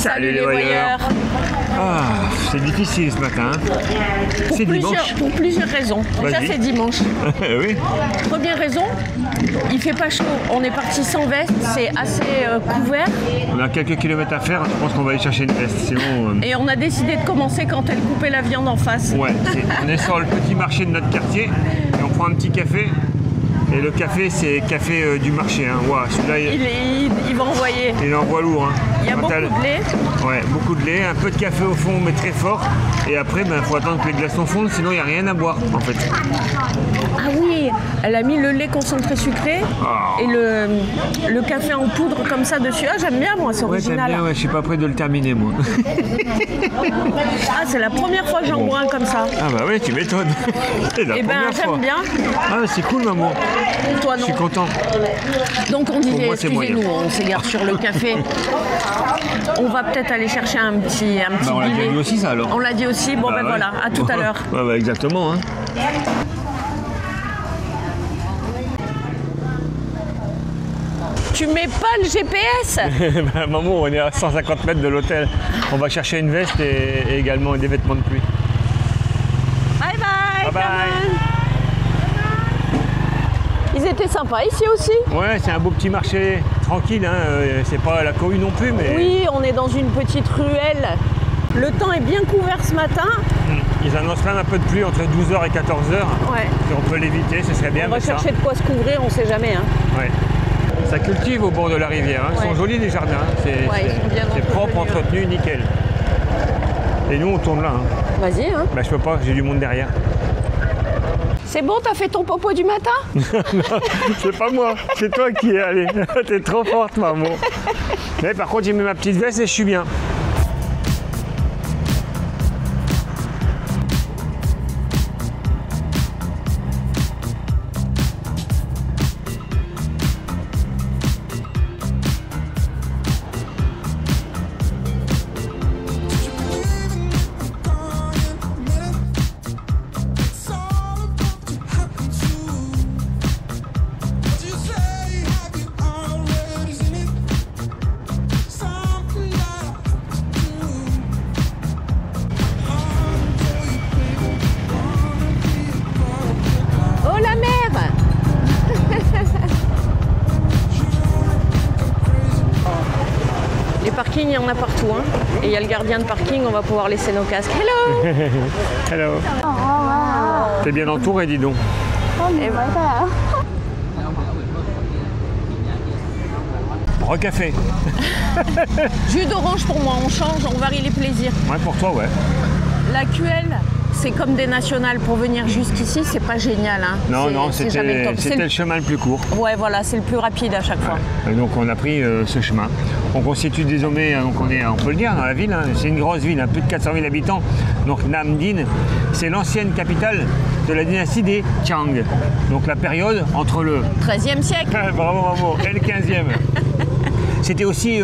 Salut les voyeurs. Ah, c'est difficile ce matin. C'est dimanche. Pour plusieurs raisons. Déjà c'est dimanche. Oui. Première raison, il fait pas chaud. On est parti sans veste, c'est assez couvert. On a quelques kilomètres à faire, je pense qu'on va aller chercher une veste. Sinon, Et on a décidé de commencer quand elle coupait la viande en face. Ouais, on est sur le petit marché de notre quartier et on prend un petit café. Et le café, c'est café du marché. Hein. Wow, celui-là, Il va envoyer. Il envoie lourd. Hein. Il y a beaucoup de lait. Ouais, beaucoup de lait, un peu de café au fond, mais très fort. Et après, il faut attendre que les glaçons fondent, sinon il n'y a rien à boire, en fait. Ah oui, elle a mis le lait concentré sucré et le café en poudre comme ça dessus. Ah, j'aime bien, moi, c'est original. Ouais, j'aime bien, ouais, je suis pas prêt de le terminer, moi. Ah, c'est la première fois que j'en bois un comme ça. Ah bah oui, tu m'étonnes. Eh ben, j'aime bien. Ah, c'est cool, maman. Toi, non. Je suis content. Donc, on disait, moi, excusez-nous, on s'égare sur le café. On va peut-être aller chercher un petit on l'a dîner. dit aussi, ça, alors. On l'a dit aussi. Bon, ben voilà, à tout à l'heure. Ouais, bah, exactement. Hein. Tu mets pas le GPS? Bah, maman, on est à 150 mètres de l'hôtel. On va chercher une veste et également des vêtements de pluie. Bye bye. Bye bye. Ils étaient sympas ici aussi. Ouais, c'est un beau petit marché tranquille. Hein. C'est pas la cohue non plus, mais... Oui, on est dans une petite ruelle. Le temps est bien couvert ce matin. Ils annoncent même un peu de pluie entre 12h et 14h. Ouais. Si on peut l'éviter, ce serait bien. On va chercher ça. de quoi se couvrir, on sait jamais. Hein. Ouais. Ça cultive au bord de la rivière. Hein. Ils sont jolis les jardins. C'est propre, entretenu, nickel. Et nous, on tourne là. Hein. Vas-y. Hein. Bah, je peux pas, j'ai du monde derrière. C'est bon, t'as fait ton popo du matin? Non, c'est pas moi, c'est toi qui es allé. T'es trop forte, maman. Mais par contre, j'ai mis ma petite veste et je suis bien. Parking, il y en a partout. Hein. Et il y a le gardien de parking, on va pouvoir laisser nos casques. Hello. Hello. T'es bien entouré, dis donc. Recafé. Jus d'orange pour moi, on change, on varie les plaisirs. Ouais, pour toi, ouais. La QL, c'est comme des nationales. Pour venir jusqu'ici, c'est pas génial. Hein. Non, c'était le chemin le plus court. Ouais, voilà, c'est le plus rapide à chaque fois. Et donc on a pris ce chemin. On constitue désormais, donc on peut le dire, dans la ville. Hein. C'est une grosse ville, hein, plus de 400 000 habitants. Donc Nam Dinh, c'est l'ancienne capitale de la dynastie des Chang. Donc la période entre le 13e siècle. Bravo, et le 15e. C'était aussi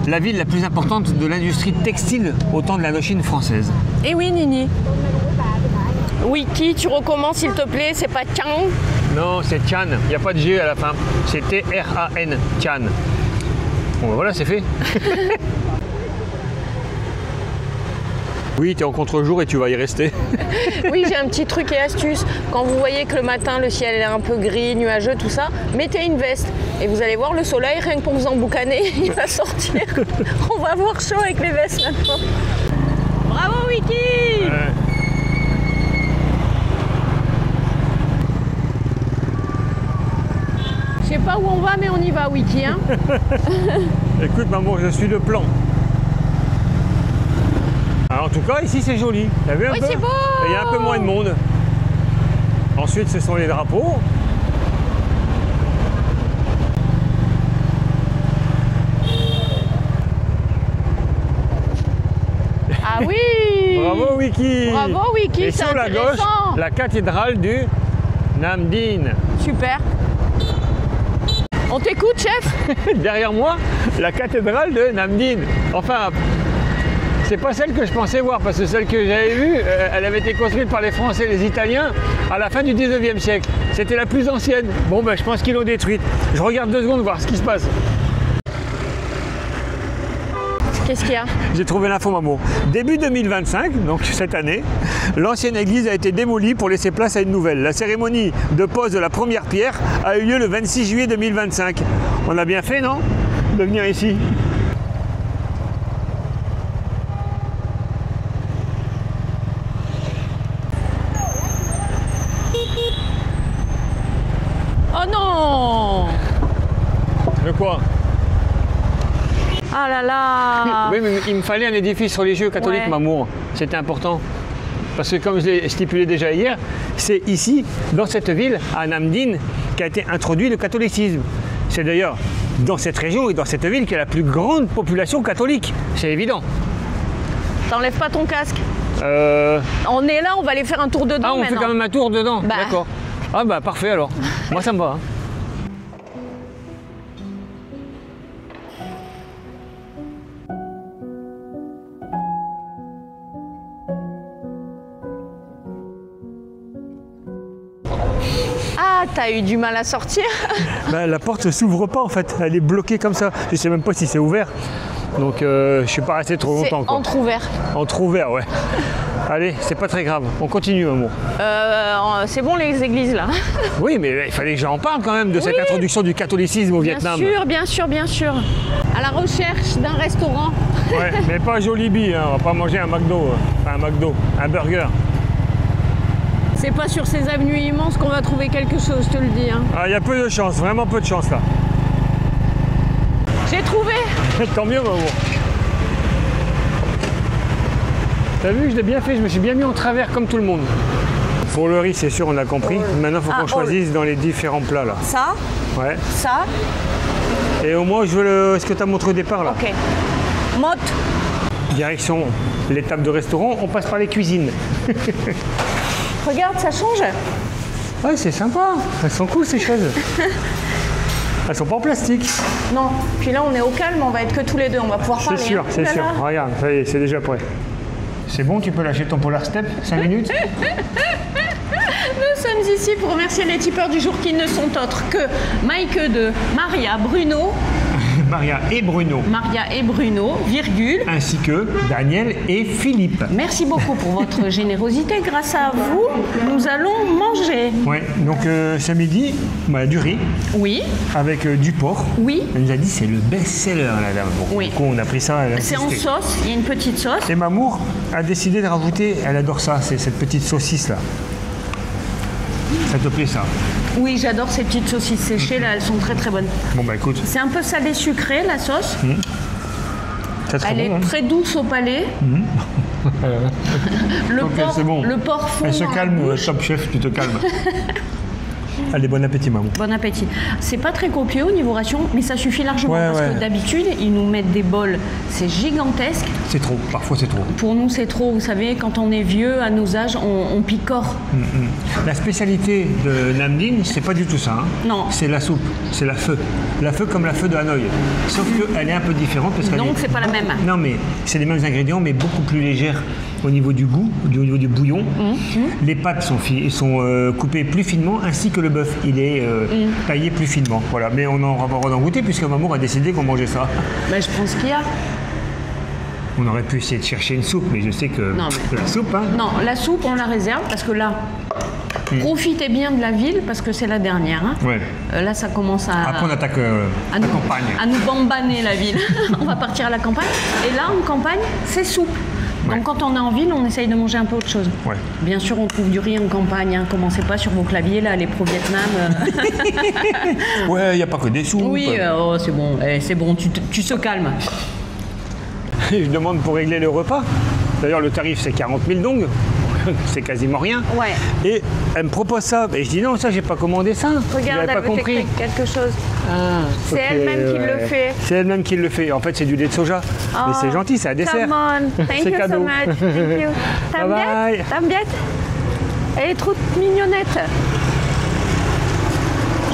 la ville la plus importante de l'industrie textile au temps de l'Indochine française. Eh oui, Nini. Wiki, tu recommences s'il te plaît, c'est pas Chang. Non, c'est Chan, il n'y a pas de G à la fin. C'est T-R-A-N, Chan. Bon, voilà, c'est fait. Oui, tu es en contre-jour et tu vas y rester. Oui, j'ai un petit truc et astuce. Quand vous voyez que le matin, le ciel est un peu gris, nuageux, tout ça, mettez une veste. Et vous allez voir le soleil, rien que pour vous emboucaner, il va sortir. On va avoir chaud avec les vestes maintenant. Bravo, Wiki. Je sais pas où on va, mais on y va, Wiki. Hein. Écoute, maman, je suis le plan. Alors, en tout cas, ici, c'est joli. T'as vu un peu? C'est beau. Il y a un peu moins de monde. Ensuite, ce sont les drapeaux. Ah oui. Bravo, Wiki. Bravo, Wiki. Et sur la gauche, la cathédrale du Nam Dinh. Super. On t'écoute, chef. Derrière moi, la cathédrale de Nam Dinh. Enfin, c'est pas celle que je pensais voir, parce que celle que j'avais vue, elle avait été construite par les Français et les Italiens à la fin du 19e siècle. C'était la plus ancienne. Bon, ben, je pense qu'ils l'ont détruite. Je regarde 2 secondes voir ce qui se passe. Qu'est-ce qu'il y a? J'ai trouvé l'info Mamour. Début 2025, donc cette année, l'ancienne église a été démolie pour laisser place à une nouvelle. La cérémonie de pose de la première pierre a eu lieu le 26 juillet 2025. On a bien fait, non, de venir ici? Oh non! De quoi? Ah là là! Oui, mais il me fallait un édifice religieux catholique, Ouais. Mamour. C'était important. Parce que comme je l'ai stipulé déjà hier, c'est ici, dans cette ville, à Namdine, qu'a été introduit le catholicisme. C'est d'ailleurs dans cette région et dans cette ville qu'il y a la plus grande population catholique. C'est évident. T'enlèves pas ton casque. Euh... On est là, on va aller faire un tour dedans Ah, on fait maintenant. quand même un tour dedans. Bah. D'accord. Ah bah parfait alors. Moi ça me va. Hein. Ah, t'as eu du mal à sortir? Bah, la porte ne s'ouvre pas en fait. Elle est bloquée comme ça. Je sais même pas si c'est ouvert. Donc je suis pas resté trop C'est longtemps. Quoi. entrouvert. Entrouvert, ouais. Allez, c'est pas très grave. On continue, Mamour. C'est bon les églises là. Oui, mais il fallait que j'en parle quand même de cette introduction du catholicisme au Vietnam. Bien sûr, bien sûr. À la recherche d'un restaurant. Ouais, mais pas Jollibee, hein. On va pas manger un McDo. Enfin, un McDo, un burger. C'est pas sur ces avenues immenses qu'on va trouver quelque chose, je te le dis. Hein. Ah, il y a peu de chance, vraiment peu de chance là. J'ai trouvé. Tant mieux, Mamour. T'as vu, je l'ai bien fait, je me suis bien mis en travers comme tout le monde. Pour le riz, c'est sûr, on a compris. Maintenant, il faut qu'on choisisse dans les différents plats là. Ça, Ouais. ça, Et au moins, je veux le... ce que tu as montré au départ là. ok. Motte. Direction l'étape de restaurant, on passe par les cuisines. Regarde, ça change. Ouais, c'est sympa. Elles sont cool ces chaises. Elles sont pas en plastique. Non. Puis là, on est au calme, on va être que tous les deux, on va pouvoir C'est parler. sûr, hein. c'est Ouh là sûr. là. Regarde, ça y est, c'est déjà prêt. C'est bon, tu peux lâcher ton Polar Step, 5 minutes. Nous sommes ici pour remercier les tipeurs du jour qui ne sont autres que Mike de Maria, Bruno, Maria et Bruno, virgule. ainsi que Daniel et Philippe. Merci beaucoup pour votre générosité. Grâce à vous, nous allons manger. Ouais, donc ce midi, bah, du riz Oui, avec du porc. oui. Elle nous a dit c'est le best-seller, la dame. Bon, Oui. du coup, on a pris ça. Elle a C'est en insisté. sauce, il y a une petite sauce. Et Mamour a décidé de rajouter, elle adore ça, c'est cette petite saucisse là. Ça te plaît ça? Oui, j'adore ces petites saucisses séchées, là, elles sont très très bonnes. Bon bah écoute, C'est un peu salé sucré, la sauce. ça te Elle est bon, hein. très douce au palais. Le Ok, porc, c'est bon. le porc fond Elle se dans la calme, bouche. Top Chef, tu te calmes. Allez, bon appétit, maman. Bon appétit. C'est pas très copieux au niveau ration, mais ça suffit largement Ouais, parce ouais. que d'habitude, ils nous mettent des bols, c'est gigantesque. C'est trop, parfois c'est trop. Pour nous, c'est trop. Vous savez, quand on est vieux, à nos âges, on picore. La spécialité de Namdine, c'est pas du tout ça. Hein. Non. C'est la soupe, c'est la feu. La feu comme la feu de Hanoï. Sauf qu'elle est un peu différente parce qu'elle Donc, est... c'est pas la même. Non, mais c'est les mêmes ingrédients, mais beaucoup plus légère au niveau du goût, au niveau du bouillon. Les pâtes sont coupées plus finement, ainsi que le bœuf. Il est taillé plus finement. Voilà. Mais on n'aura pas le droit d'en goûter puisque maman a décidé qu'on mangeait ça. Ben, je pense qu'il y a. On aurait pu essayer de chercher une soupe, mais je sais que Non, mais- la soupe, hein. Non, la soupe, on la réserve parce que là, profitez bien de la ville parce que c'est la dernière. Hein. Ouais. Là, ça commence à, Après, on attaque à la nous, campagne. à nous bambaner la ville. On va partir à la campagne. Et là, en campagne, c'est soupe. Ouais. Donc quand on est en ville, on essaye de manger un peu autre chose. Ouais. Bien sûr, on trouve du riz en campagne. Hein. Commencez pas sur vos claviers, là, les pro-Vietnam. Ouais, il n'y a pas que des soupes. Oui, oh, c'est bon, c'est bon, tu se calmes. Je demande pour régler le repas. D'ailleurs, le tarif, c'est 40 000 dong. C'est quasiment rien. Ouais. Et elle me propose ça. Et je dis non, ça, j'ai pas commandé ça. Regarde, J'avais pas elle veut compris. t'écrire quelque chose. Ah, C'est ok, elle-même qui le fait. C'est elle-même qui le fait. En fait, c'est du lait de soja. Mais c'est gentil, c'est un dessert. Come on, thank C'est you cadeau. so much. Thank you. T'aimes Bye bien? bye. T'aimes bien? Elle est trop mignonnette.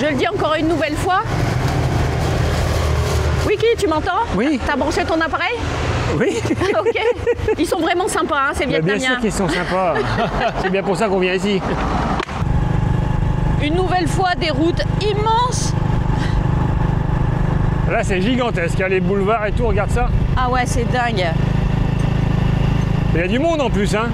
Je le dis encore une nouvelle fois. Wiki, tu m'entends? Oui. T'as branché ton appareil? Oui. Ok. Ils sont vraiment sympas, hein, ces Mais bien sûr Vietnamiens. qu'ils sont sympas. C'est bien pour ça qu'on vient ici. Une nouvelle fois, des routes immenses. Là, c'est gigantesque, il y a les boulevards et tout, regarde ça. Ah ouais, c'est dingue. Il y a du monde en plus, hein.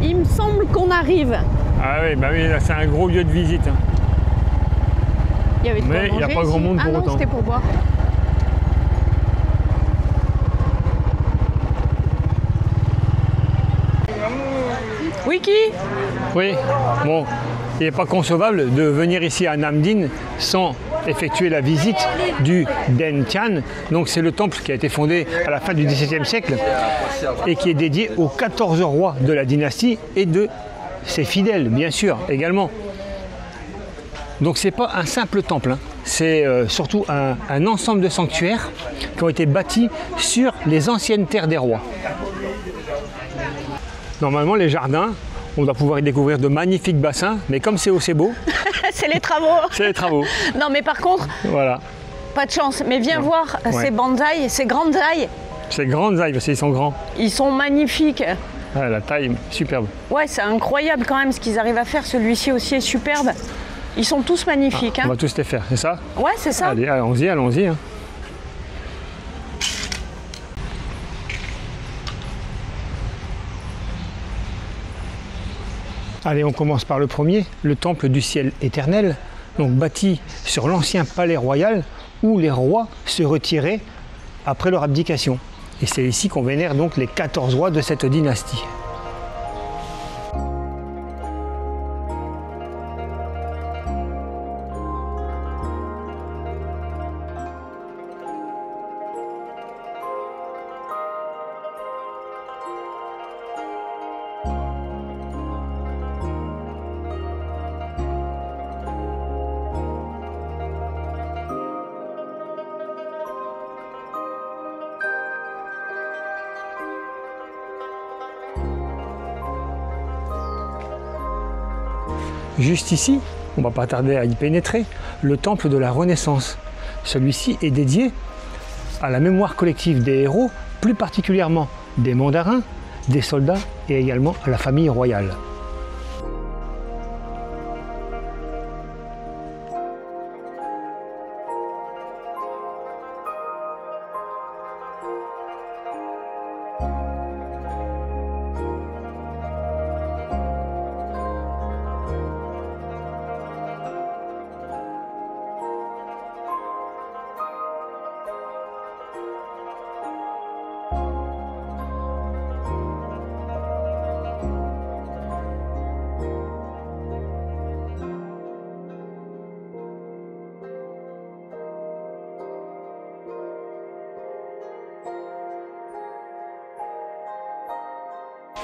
Il me semble qu'on arrive. Ah oui, bah oui, là, c'est un gros lieu de visite. Hein. Il y avait de quoi Mais il n'y a manger pas grand ici. monde pour Ah non, autant. c'était pour boire. Wiki. Oui, bon, il n'est pas concevable de venir ici à Nam Dinh sans effectuer la visite du Den Tian. Donc c'est le temple qui a été fondé à la fin du XVIIe siècle et qui est dédié aux 14 rois de la dynastie et de ses fidèles, bien sûr, également. Donc c'est pas un simple temple, hein. C'est surtout un ensemble de sanctuaires qui ont été bâtis sur les anciennes terres des rois. Normalement, les jardins, on doit pouvoir y découvrir de magnifiques bassins, mais comme c'est haut, c'est beau. C'est les travaux. C'est les travaux. Non, mais par contre, Voilà. pas de chance. Mais viens voir ces bonsaïs, ces grandes tailles. Ces grandes tailles, parce qu'ils sont grands. Ils sont magnifiques. Ah, la taille, superbe. Ouais, c'est incroyable quand même ce qu'ils arrivent à faire. Celui-ci aussi est superbe. Ils sont tous magnifiques. On Hein. va tous les faire, c'est ça? Ouais, c'est ça. Allez, allons-y, allons-y. Hein. Allez, on commence par le premier, le temple du ciel éternel, donc bâti sur l'ancien palais royal où les rois se retiraient après leur abdication. Et c'est ici qu'on vénère donc les 14 rois de cette dynastie. Juste ici, on ne va pas tarder à y pénétrer, le temple de la Renaissance. Celui-ci est dédié à la mémoire collective des héros, plus particulièrement des mandarins, des soldats et également à la famille royale.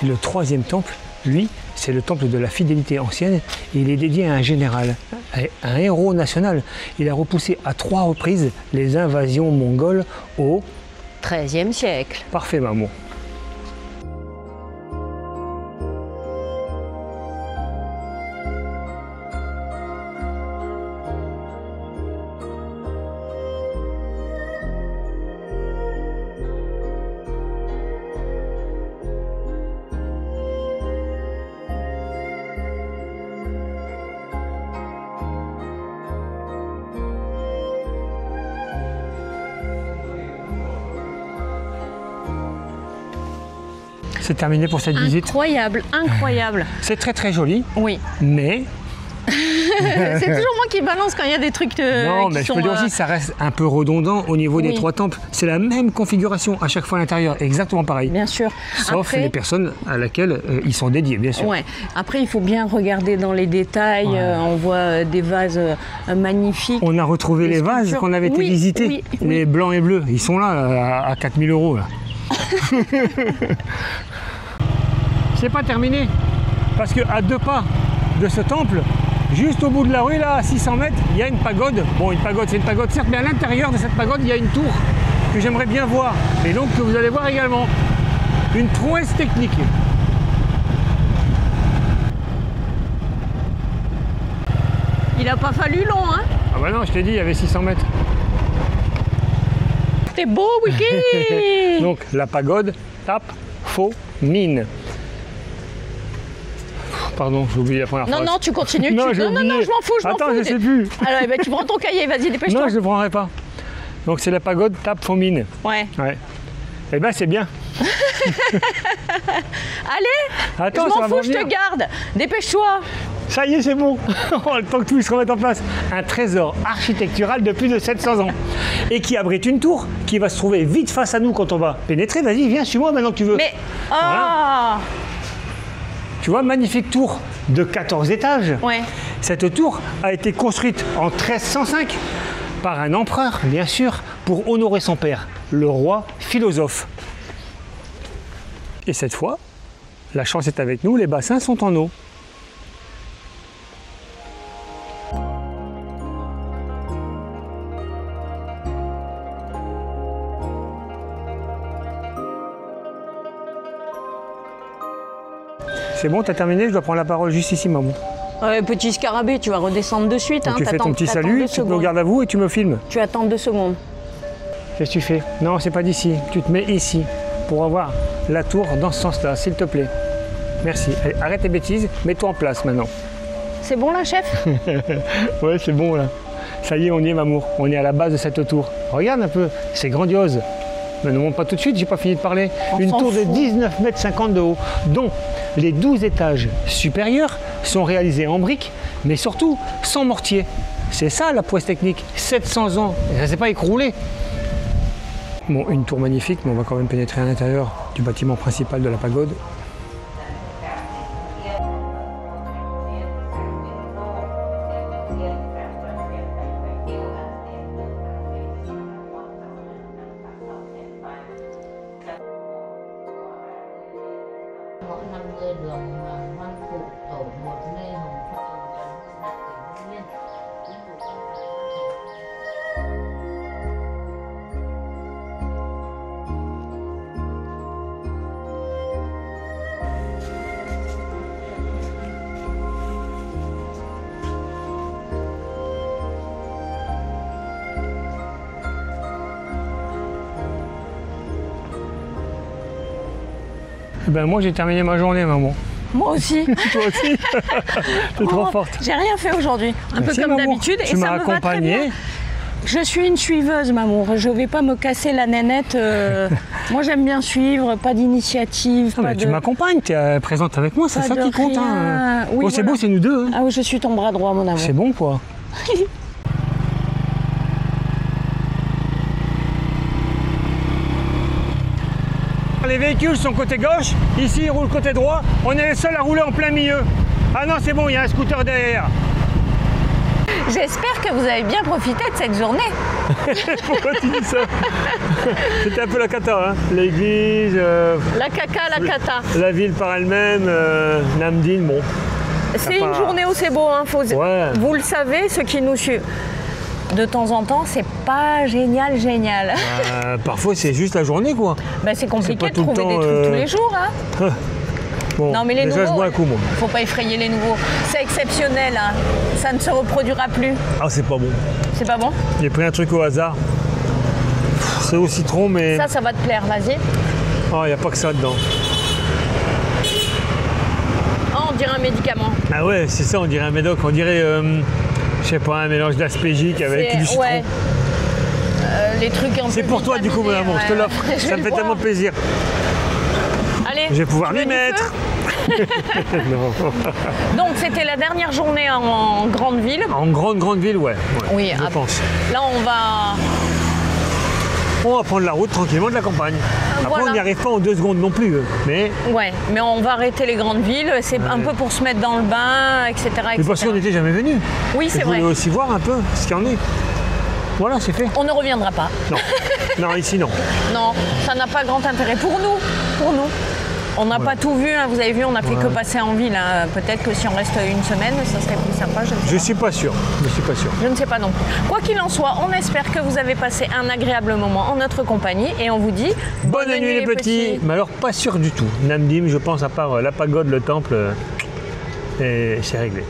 Et le troisième temple, lui, c'est le temple de la fidélité ancienne. Et il est dédié à un général, un héros national. Il a repoussé à 3 reprises les invasions mongoles au XIIIe siècle. Parfait, maman. C'est terminé pour cette visite. Incroyable, incroyable. C'est très très joli, Oui. mais... C'est toujours moi qui balance quand il y a des trucs non, qui mais je sont, peux dire aussi, ça reste un peu redondant au niveau des Oui. 3 temples. C'est la même configuration à chaque fois à l'intérieur, exactement pareil. Bien sûr. Sauf Après, les personnes à laquelle ils sont dédiés, bien sûr. ouais. Après, il faut bien regarder dans les détails. Ouais. On voit des vases magnifiques. On a retrouvé les vases sculptures. qu'on avait été Oui, visités, oui, oui. les blancs et bleus. Ils sont là à 4000 €. Là. C'est pas terminé, parce qu'à 2 pas de ce temple, juste au bout de la rue, là, à 600 mètres, il y a une pagode. Bon, une pagode, c'est une pagode, certes, mais à l'intérieur de cette pagode, il y a une tour que j'aimerais bien voir. Et donc, que vous allez voir également. Une prouesse technique. Il n'a pas fallu long, hein. Ah bah non, je t'ai dit, il y avait 600 mètres. C'était beau, Wiki. Donc, la pagode, tape, faux, mine. Pardon, j'ai oublié la première Non, phrase. non, tu continues. Non, j'ai non, oublié. je m'en fous, je m'en fous. Attends, je sais plus. Alors, eh ben, tu prends ton cahier, vas-y, dépêche-toi. Non, je ne le prendrai pas. Donc c'est la pagode Taphomine. Ouais. Ouais. Eh ben c'est bien. Allez, Attends, je ça m'en va fous, je te revenir. garde. Dépêche-toi. Ça y est, c'est bon. Le temps que tout se remette en place. Un trésor architectural de plus de 700 ans. Et qui abrite une tour qui va se trouver vite face à nous quand on va pénétrer. Vas-y, viens, suis-moi maintenant que tu veux. Mais, Voilà. Tu vois, magnifique tour de 14 étages. Ouais. Cette tour a été construite en 1305 par un empereur, bien sûr, pour honorer son père, le roi philosophe. Et cette fois, la chance est avec nous, les bassins sont en eau. C'est bon, t'as terminé, je dois prendre la parole juste ici, maman. Ouais, petit scarabée, tu vas redescendre de suite. Donc Hein, tu fais ton petit t'attends salut, 2 tu te secondes. regardes à vous et tu me filmes. Tu attends 2 secondes. Qu'est-ce que tu fais? Non, c'est pas d'ici. Tu te mets ici pour avoir la tour dans ce sens-là, s'il te plaît. Merci. Allez, arrête tes bêtises, mets-toi en place maintenant. C'est bon là, chef? Ouais, c'est bon là. Ça y est, on y est, Mamour. On est à la base de cette tour. Regarde un peu, c'est grandiose. Mais ne monte pas tout de suite, j'ai pas fini de parler. On Une s'en tour de fout. 19,50 m de haut, dont les 12 étages supérieurs sont réalisés en briques, mais surtout sans mortier. C'est ça la prouesse technique. 700 ans, et ça s'est pas écroulé. Bon, une tour magnifique, mais on va quand même pénétrer à l'intérieur du bâtiment principal de la pagode. Mỗi năm mưa đường hoang phụ tổ một nơi hồng phong trấn đạt tỉnh Hưng Yên. Chính phủ con Eh ben, moi j'ai terminé ma journée, maman. Moi aussi. Toi aussi. T'es trop Oh, forte. J'ai rien fait aujourd'hui. Un Merci, peu comme maman. d'habitude. Et Tu m'as ça me va très bien. accompagné. Je suis une suiveuse, maman. Je vais pas me casser la nénette. Moi, j'aime bien suivre, pas d'initiative. Ah, pas mais de... tu m'accompagnes, tu es présente avec moi, c'est Pas ça de qui compte. rien. Hein. Oui, Oh, c'est voilà. beau, c'est nous deux. Hein. Ah oui, je suis ton bras droit, mon amour. C'est bon quoi. Les véhicules sont côté gauche, ici ils roulent côté droit, on est les seuls à rouler en plein milieu. Ah non, c'est bon, il y a un scooter derrière. J'espère que vous avez bien profité de cette journée. Pourquoi tu dis ça? C'était un peu la cata, hein. L'église, La caca, la cata. la ville par elle-même, Namdin, bon. C'est pas- une journée où c'est beau, hein. Ouais. Vous le savez, ceux qui nous suivent. De temps en temps, c'est pas génial. Parfois c'est juste la journée quoi. Ben, c'est compliqué pas de tout le trouver des temps, trucs tous les jours. Hein. Bon, Non, mais les déjà nouveaux, je bois un coup moi. faut pas effrayer les nouveaux. C'est exceptionnel, hein. Ça ne se reproduira plus. Ah c'est pas bon. C'est pas bon? J'ai pris un truc au hasard. C'est au citron mais... Ça va te plaire, vas-y. Ah, il n'y a pas que ça dedans. Oh, on dirait un médicament. Ah ouais, c'est ça, on dirait un médoc, on dirait, je sais pas, un mélange d'aspergique avec C'est- du citron. ouais. Les trucs un peu C'est pour toi du coup mon vitaminés, amour, je te ouais. l'offre. Je Ça vais me le fait boire. tellement plaisir. Allez, Je vais pouvoir tu veux m'y du mettre. feu Non. Donc c'était la dernière journée en grande ville. En grande ville, ouais. Oui, je ah, pense. Là On va prendre la route tranquillement de la campagne. Après Voilà. on n'y arrive pas en 2 secondes non plus. Mais mais on va arrêter les grandes villes. C'est un peu pour se mettre dans le bain, etc. mais parce qu'on n'était jamais venu. Oui, c'est Je vrai. voulais aussi voir un peu ce qu'il y en est. Voilà, c'est fait. On ne reviendra pas. Non, non ici non. Non, ça n'a pas grand intérêt pour nous. Pour nous. On n'a pas tout vu, hein. Vous avez vu, on n'a fait que passer en ville. Hein. Peut-être que si on reste une semaine, ça serait plus sympa. Je suis pas sûr. Je suis pas sûr. Je ne sais pas non plus. Quoi qu'il en soit, on espère que vous avez passé un agréable moment en notre compagnie et on vous dit Bonne nuit les petits. Mais alors pas sûr du tout. Namdim, je pense à part la pagode, le temple, et c'est réglé.